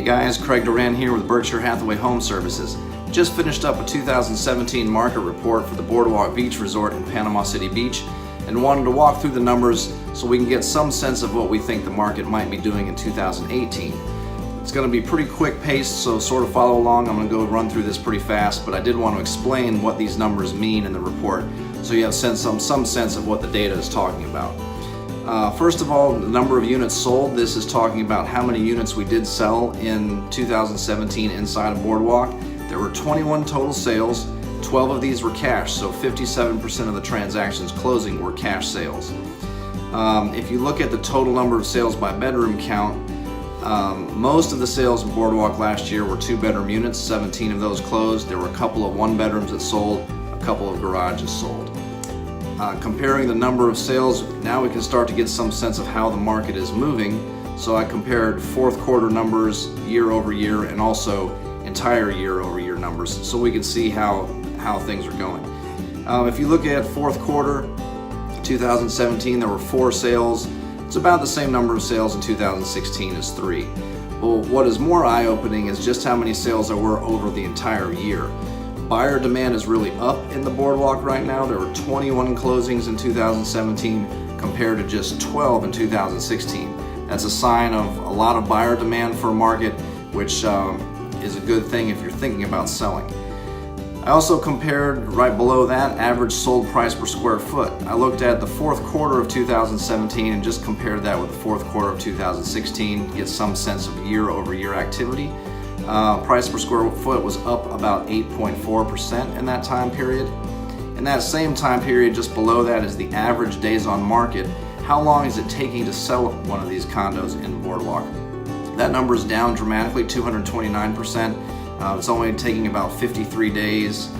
guys, Craig Duran here with Berkshire Hathaway Home Services. Just finished up a 2017 market report for the Boardwalk Beach Resort in Panama City Beach and wanted to walk through the numbers so we can get some sense of what we think the market might be doing in 2018. It's going to be pretty quick paced, so sort of follow along. I'm going to go run through this pretty fast, but I did want to explain what these numbers mean in the report so you have some sense of what the data is talking about. First of all, the number of units sold. This is talking about how many units we did sell in 2017 inside of Boardwalk. There were 21 total sales. 12 of these were cash, so 57% of the transactions closing were cash sales. If you look at the total number of sales by bedroom count, most of the sales in Boardwalk last year were 2-bedroom units. 17 of those closed. There were a couple of 1-bedrooms that sold, a couple of garages sold. Comparing the number of sales, now we can start to get some sense of how the market is moving. So I compared fourth quarter numbers year over year and also entire year over year numbers so we can see how things are going. If you look at fourth quarter 2017, there were 4 sales. It's about the same number of sales in 2016 as 3. Well, what is more eye-opening is just how many sales there were over the entire year. Buyer demand is really up in the Boardwalk right now. There were 21 closings in 2017 compared to just 12 in 2016. That's a sign of a lot of buyer demand for a market, which is a good thing if you're thinking about selling. I also compared right below that average sold price per square foot. I looked at the fourth quarter of 2017 and just compared that with the fourth quarter of 2016 to get some sense of year over year activity. Price per square foot was up about 8.4% in that time period. In that same time period, just below that is the average days on market. How long is it taking to sell one of these condos in Boardwalk? That number is down dramatically, 229%. It's only taking about 53 days,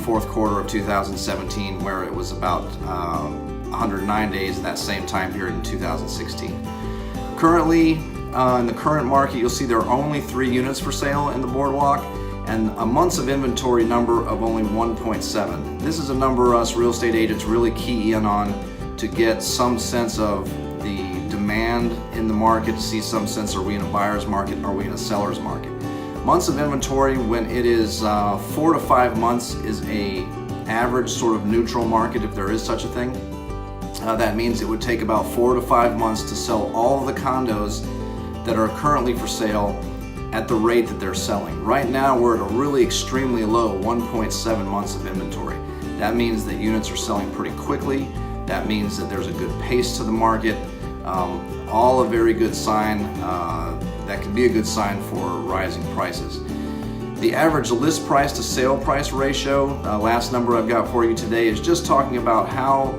fourth quarter of 2017, where it was about 109 days in that same time period in 2016. Currently, in the current market, you'll see there are only 3 units for sale in the Boardwalk and a months of inventory number of only 1.7. This is a number us real estate agents really key in on to get some sense of the demand in the market, to see some sense, are we in a buyer's market, are we in a seller's market? Months of inventory, when it is 4 to 5 months, is a average sort of neutral market, if there is such a thing. That means it would take about 4 to 5 months to sell all of the condos that are currently for sale at the rate that they're selling. Right now we're at a really extremely low 1.7 months of inventory. That means that units are selling pretty quickly. That means that there's a good pace to the market. All a very good sign. That can be a good sign for rising prices. The average list price to sale price ratio, last number I've got for you today, is just talking about how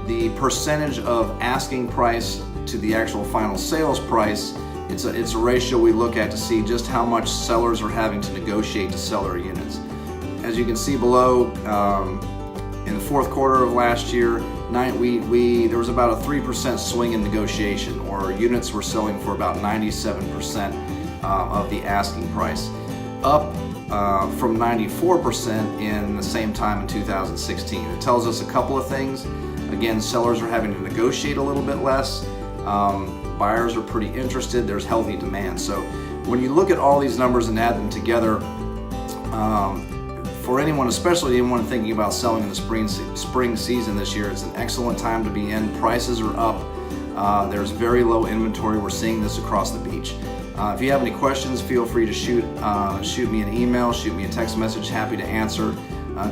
the percentage of asking price to the actual final sales price. It's a ratio we look at to see just how much sellers are having to negotiate to sell their units. As you can see below, in the fourth quarter of last year, there was about a 3% swing in negotiation, or units were selling for about 97% of the asking price, up from 94% in the same time in 2016. It tells us a couple of things. Again, sellers are having to negotiate a little bit less. Buyers are pretty interested. There's healthy demand. So when you look at all these numbers and add them together, for anyone, especially anyone thinking about selling in the spring season this year, it's an excellent time to be in. Prices are up. There's very low inventory. We're seeing this across the beach. If you have any questions, feel free to shoot me an email, shoot me a text message. Happy to answer.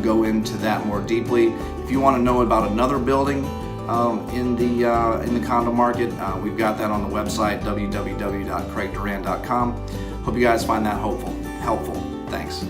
Go into that more deeply. If you want to know about another building in the condo market, we've got that on the website, www.craigduran.com. Hope you guys find that helpful. Thanks.